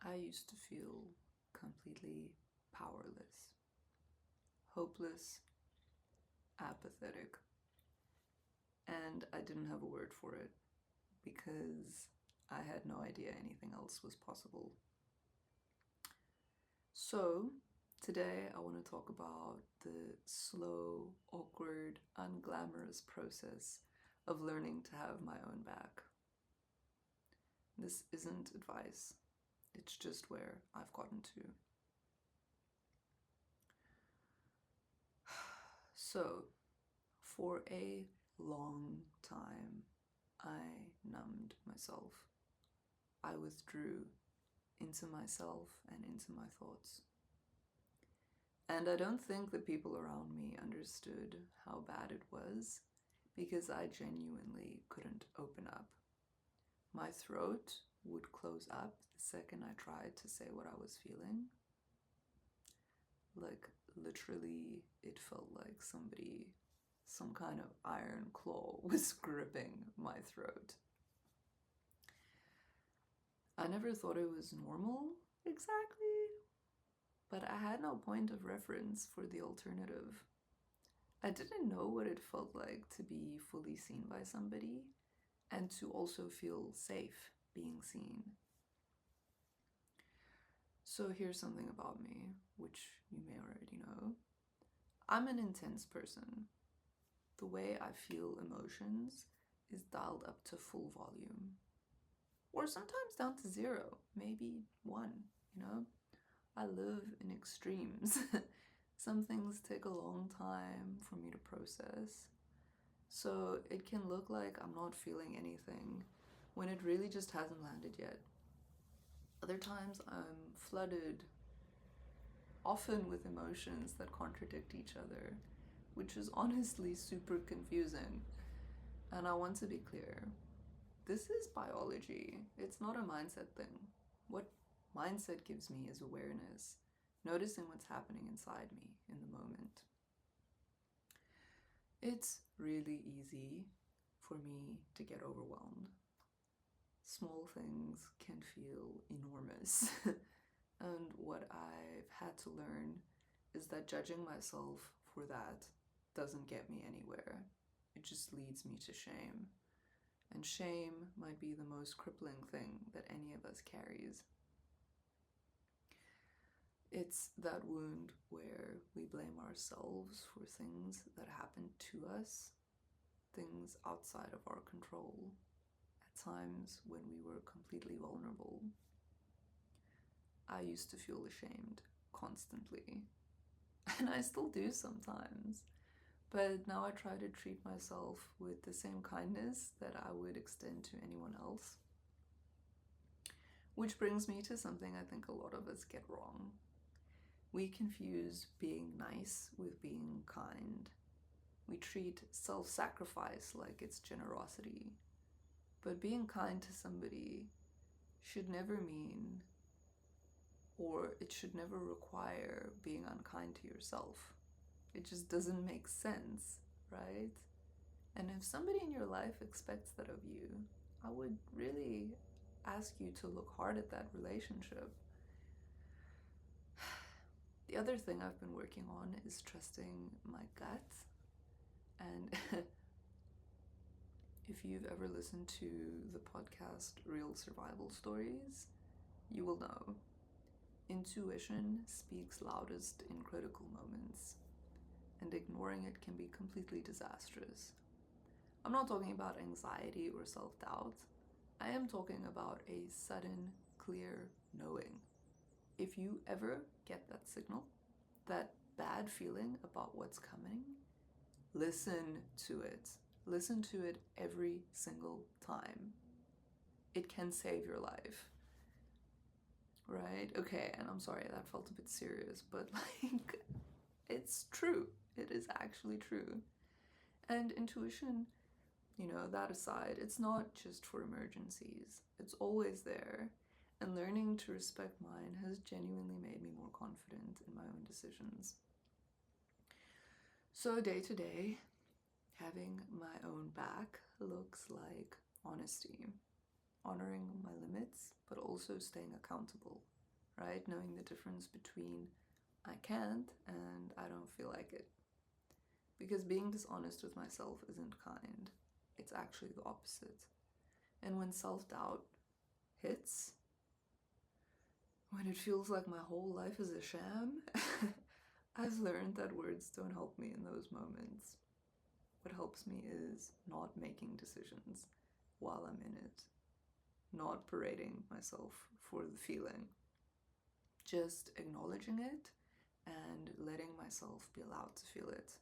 I used to feel completely powerless, hopeless, apathetic, and I didn't have a word for it because I had no idea anything else was possible. So, today I want to talk about the slow, awkward, unglamorous process of learning to have my own back. This isn't advice, it's just where I've gotten to. So, for a long time, I numbed myself. I withdrew into myself and into my thoughts. And I don't think the people around me understood how bad it was because I genuinely couldn't open up. My throat would close up the second I tried to say what I was feeling. Like, literally, it felt like some kind of iron claw was gripping my throat. I never thought it was normal, exactly, but I had no point of reference for the alternative. I didn't know what it felt like to be fully seen by somebody and to also feel safe being seen. So here's something about me, which you may already know. I'm an intense person. The way I feel emotions is dialed up to full volume. Or sometimes down to 0, maybe 1, I live in extremes. Some things take a long time for me to process. So it can look like I'm not feeling anything when it really just hasn't landed yet. Other times I'm flooded, often with emotions that contradict each other, which is honestly super confusing. And I want to be clear. This is biology. It's not a mindset thing. What mindset gives me is awareness, noticing what's happening inside me in the moment. It's really easy for me to get overwhelmed. Small things can feel enormous. And what I've had to learn is that judging myself for that doesn't get me anywhere. It just leads me to shame. And shame might be the most crippling thing that any of us carries. It's that wound where we blame ourselves for things that happened to us, things outside of our control, at times when we were completely vulnerable. I used to feel ashamed constantly, and I still do sometimes. But now I try to treat myself with the same kindness that I would extend to anyone else. Which brings me to something I think a lot of us get wrong. We confuse being nice with being kind. We treat self-sacrifice like it's generosity. But being kind to somebody should never mean, or it should never require, being unkind to yourself. It just doesn't make sense, right? And if somebody in your life expects that of you, I would really ask you to look hard at that relationship. The other thing I've been working on is trusting my gut. And if you've ever listened to the podcast Real Survival Stories, you will know. Intuition speaks loudest in critical moments, and ignoring it can be completely disastrous. I'm not talking about anxiety or self-doubt. I am talking about a sudden, clear knowing. If you ever get that signal, that bad feeling about what's coming, listen to it. Listen to it every single time. It can save your life. Right? Okay, and I'm sorry, that felt a bit serious, but it's true. It is actually true. And intuition, that aside, it's not just for emergencies. It's always there. And learning to respect mine has genuinely made me more confident in my own decisions. So day to day, having my own back looks like honesty, honoring my limits, but also staying accountable. right? Knowing the difference between I can't and I don't feel like it. Because being dishonest with myself isn't kind. It's actually the opposite. And when self-doubt hits, when it feels like my whole life is a sham, I've learned that words don't help me in those moments. What helps me is not making decisions while I'm in it, not berating myself for the feeling, just acknowledging it and letting myself be allowed to feel it.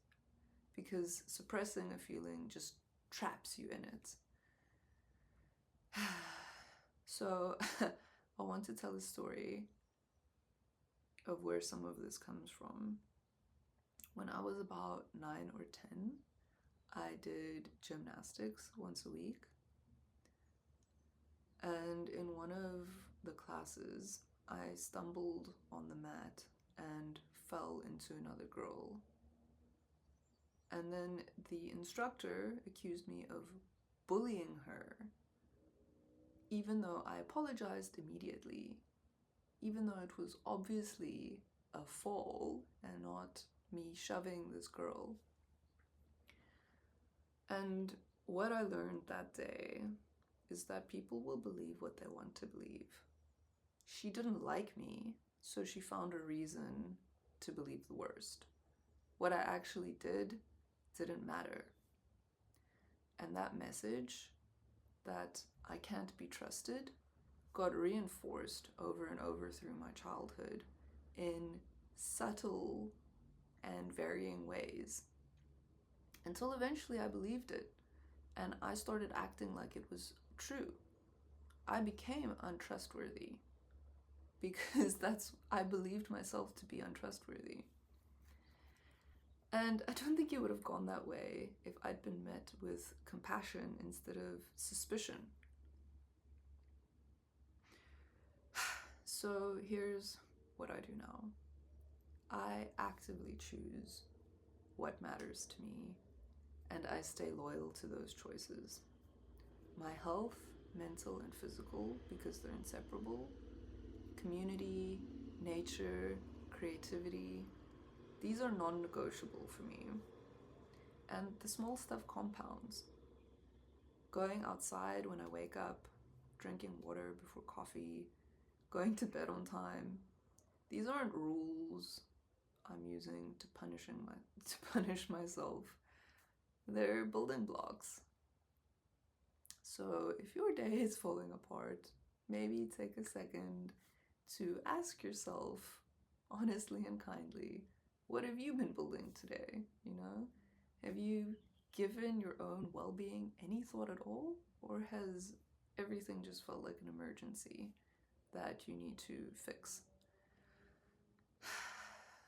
Because suppressing a feeling just traps you in it. So I want to tell a story of where some of this comes from. When I was about 9 or 10, I did gymnastics once a week. And in one of the classes, I stumbled on the mat and fell into another girl. And then the instructor accused me of bullying her, even though I apologized immediately, even though it was obviously a fall and not me shoving this girl. And what I learned that day is that people will believe what they want to believe. She didn't like me, so she found a reason to believe the worst. What I actually didn't matter. And that message that I can't be trusted got reinforced over and over through my childhood in subtle and varying ways, until eventually I believed it and I started acting like it was true. I became untrustworthy because I believed myself to be untrustworthy. And I don't think it would have gone that way if I'd been met with compassion instead of suspicion. So here's what I do now. I actively choose what matters to me, and I stay loyal to those choices. My health, mental and physical, because they're inseparable, community, nature, creativity, these are non-negotiable for me. And the small stuff compounds. Going outside when I wake up, drinking water before coffee, going to bed on time, these aren't rules I'm using to punish myself. They're building blocks. So if your day is falling apart, maybe take a second to ask yourself, honestly and kindly, what have you been building today? Have you given your own well-being any thought at all? Or has everything just felt like an emergency that you need to fix?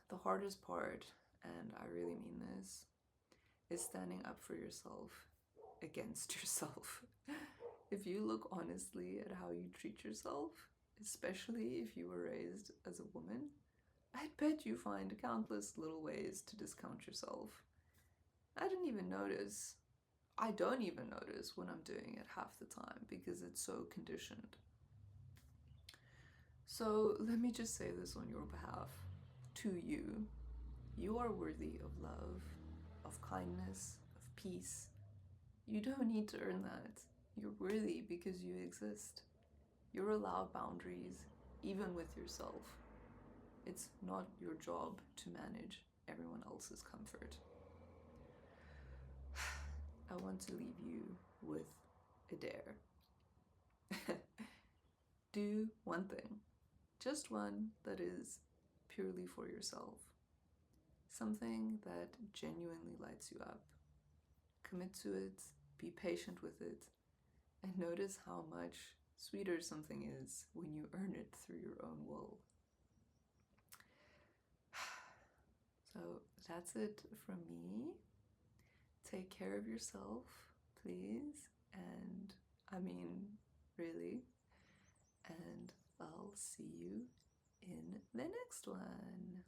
The hardest part, and I really mean this, is standing up for yourself against yourself. If you look honestly at how you treat yourself, especially if you were raised as a woman, I'd bet you find countless little ways to discount yourself. I don't even notice when I'm doing it half the time because it's so conditioned. So let me just say this on your behalf. To you, you are worthy of love, of kindness, of peace. You don't need to earn that. You're worthy because you exist. You're allowed boundaries, even with yourself. It's not your job to manage everyone else's comfort. I want to leave you with a dare. Do one thing, just one that is purely for yourself. Something that genuinely lights you up. Commit to it, be patient with it, and notice how much sweeter something is when you earn it through your own will. So that's it from me. Take care of yourself, please, and I mean, really. And I'll see you in the next one.